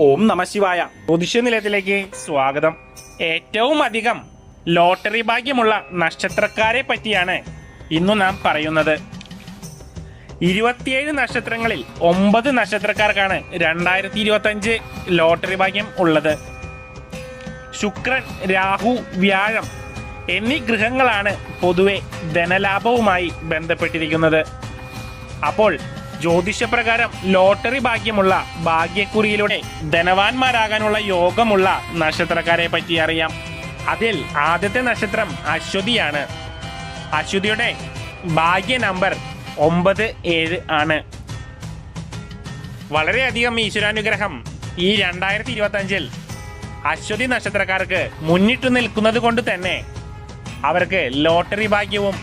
ഓം നമഃശിവായ. ജ്യോതിഷ നിലയത്തിലേക്ക് സ്വാഗതം. ഏറ്റവും അധികം ലോട്ടറി ഭാഗ്യമുള്ള നക്ഷത്രക്കാരെ പറ്റിയാണ് ഇന്നു നാം പറയുന്നത്. 27 നക്ഷത്രങ്ങളിൽ 9 നക്ഷത്രക്കാർക്കാണ് 2025 ലോട്ടറി ഭാഗ്യം ഉള്ളത്. ശുക്രൻ, രാഹു, വ്യാഴം എന്നീ ഗ്രഹങ്ങളാണ് പൊതുവെ ധനലാഭവുമായി ബന്ധപ്പെട്ടിരിക്കുന്നത്. അപ്പോൾ ജ്യോതിഷപ്രകാരം ലോട്ടറി ഭാഗ്യമുള്ള ഭാഗ്യക്കുറിയിലൂടെ ധനവാന്മാരാകാനുള്ള യോഗമുള്ള നക്ഷത്രക്കാരെ പറ്റി അറിയാം. അതിൽ ആദ്യത്തെ നക്ഷത്രം അശ്വതിയാണ്. അശ്വതിയുടെ ഭാഗ്യ നമ്പർ 9, 7 ആണ്. വളരെയധികം ഈശ്വരാനുഗ്രഹം ഈ 2025 അശ്വതി നക്ഷത്രക്കാർക്ക് മുന്നിട്ട് നിൽക്കുന്നത് കൊണ്ട് തന്നെ അവർക്ക് ലോട്ടറി ഭാഗ്യവും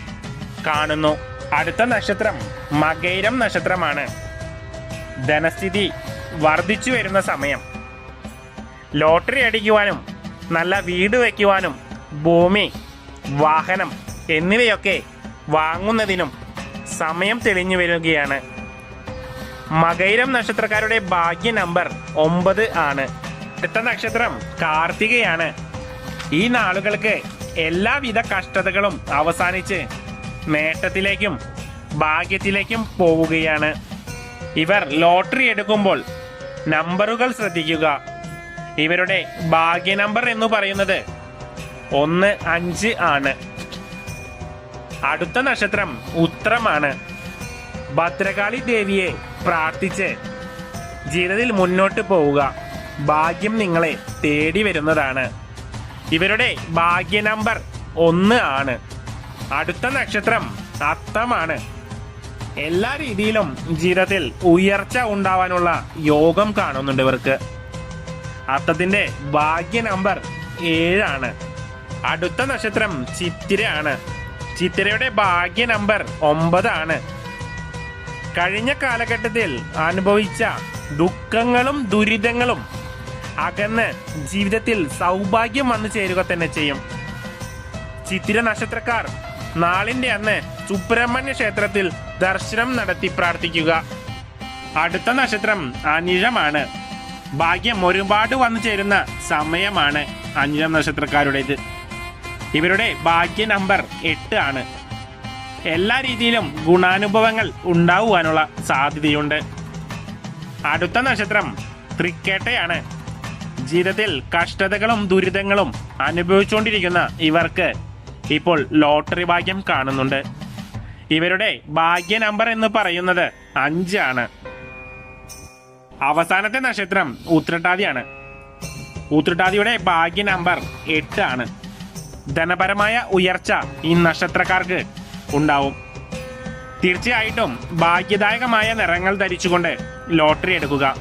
കാണുന്നു. അടുത്ത നക്ഷത്രം മകയിരം നക്ഷത്രമാണ്. ധനസ്ഥിതി വർദ്ധിച്ചു വരുന്ന സമയം. ലോട്ടറി അടിക്കുവാനും നല്ല വീട് വയ്ക്കുവാനും ഭൂമി, വാഹനം എന്നിവയൊക്കെ വാങ്ങുന്നതിനും സമയം തെളിഞ്ഞു വരികയാണ്. മകയിരം നക്ഷത്രക്കാരുടെ ഭാഗ്യ നമ്പർ 9 ആണ്. അടുത്ത നക്ഷത്രം കാർത്തികയാണ്. ഈ നാളുകൾക്ക് എല്ലാവിധ കഷ്ടതകളും അവസാനിച്ച് നേട്ടത്തിലേക്കും ഭാഗ്യത്തിലേക്കും പോവുകയാണ്. ഇവർ ലോട്ടറി എടുക്കുമ്പോൾ നമ്പറുകൾ ശ്രദ്ധിക്കുക. ഇവരുടെ ഭാഗ്യ നമ്പർ എന്ന് പറയുന്നത് 1, 5 ആണ്. അടുത്ത നക്ഷത്രം ഉത്രമാണ്. ഭദ്രകാളി ദേവിയെ പ്രാർത്ഥിച്ച് ജീവിതത്തിൽ മുന്നോട്ട് പോവുക. ഭാഗ്യം നിങ്ങളെ തേടി വരുന്നതാണ്. ഇവരുടെ ഭാഗ്യ നമ്പർ 1 ആണ്. അടുത്ത നക്ഷത്രം അത്തമാണ്. എല്ലാ രീതിയിലും ജീവിതത്തിൽ ഉയർച്ച ഉണ്ടാവാനുള്ള യോഗം കാണുന്നുണ്ട് ഇവർക്ക്. അത്തത്തിന്റെ ഭാഗ്യ നമ്പർ 7 ആണ്. അടുത്ത നക്ഷത്രം ചിത്തിരയാണ്. ചിത്തിരയുടെ ഭാഗ്യ നമ്പർ 9 ആണ്. കഴിഞ്ഞ കാലഘട്ടത്തിൽ അനുഭവിച്ച ദുഃഖങ്ങളും ദുരിതങ്ങളും അകന്ന് ജീവിതത്തിൽ സൗഭാഗ്യം വന്നു ചേരുക തന്നെ ചെയ്യും. ചിത്തിര നക്ഷത്രക്കാർ നാളിന്റെ അന്ന് സുബ്രഹ്മണ്യ ക്ഷേത്രത്തിൽ ദർശനം നടത്തി പ്രാർത്ഥിക്കുക. അടുത്ത നക്ഷത്രം അനിഴമാണ്. ഭാഗ്യം ഒരുപാട് വന്നു ചേരുന്ന സമയമാണ് അനിഴം നക്ഷത്രക്കാരുടേത്. ഇവരുടെ ഭാഗ്യ നമ്പർ 8 ആണ്. എല്ലാ രീതിയിലും ഗുണാനുഭവങ്ങൾ ഉണ്ടാവുവാനുള്ള സാധ്യതയുണ്ട്. അടുത്ത നക്ഷത്രം തൃക്കേട്ടയാണ്. ജീവിതത്തിൽ കഷ്ടതകളും ദുരിതങ്ങളും അനുഭവിച്ചുകൊണ്ടിരിക്കുന്ന ഇവർക്ക് ഇപ്പോൾ ലോട്ടറി ഭാഗ്യം കാണുന്നുണ്ട്. ഇവരുടെ ഭാഗ്യ നമ്പർ എന്ന് പറയുന്നത് 5 ആണ്. അവസാനത്തെ നക്ഷത്രം ഉത്രട്ടാതിയാണ്. ഉത്രട്ടാതിയുടെ ഭാഗ്യ നമ്പർ 8 ആണ്. ധനപരമായ ഉയർച്ച ഈ നക്ഷത്രക്കാർക്ക് ഉണ്ടാവും. തീർച്ചയായിട്ടും ഭാഗ്യദായകമായ നിറങ്ങൾ ധരിച്ചുകൊണ്ട് ലോട്ടറി എടുക്കുക.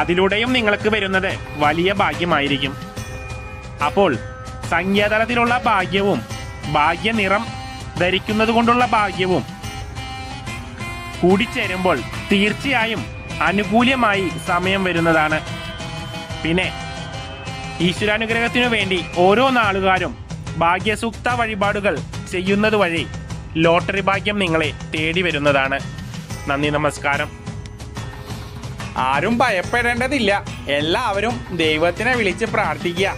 അതിലൂടെയും നിങ്ങൾക്ക് വരുന്നത് വലിയ ഭാഗ്യമായിരിക്കും. അപ്പോൾ സംഖ്യാതലത്തിലുള്ള ഭാഗ്യവും ഭാഗ്യ നിറം ധരിക്കുന്നത് കൊണ്ടുള്ള ഭാഗ്യവും കൂടിച്ചേരുമ്പോൾ തീർച്ചയായും അനുകൂലമായി സമയം വരുന്നതാണ്. പിന്നെ ഈശ്വരാനുഗ്രഹത്തിനു വേണ്ടി ഓരോ നാളുകാരും ഭാഗ്യസൂക്ത വഴിപാടുകൾ ചെയ്യുന്നത് വഴി ലോട്ടറി ഭാഗ്യം നിങ്ങളെ തേടി വരുന്നതാണ്. നന്ദി, നമസ്കാരം. ആരും ഭയപ്പെടേണ്ടതില്ല. എല്ലാവരും ദൈവത്തിനെ വിളിച്ച് പ്രാർത്ഥിക്കുക.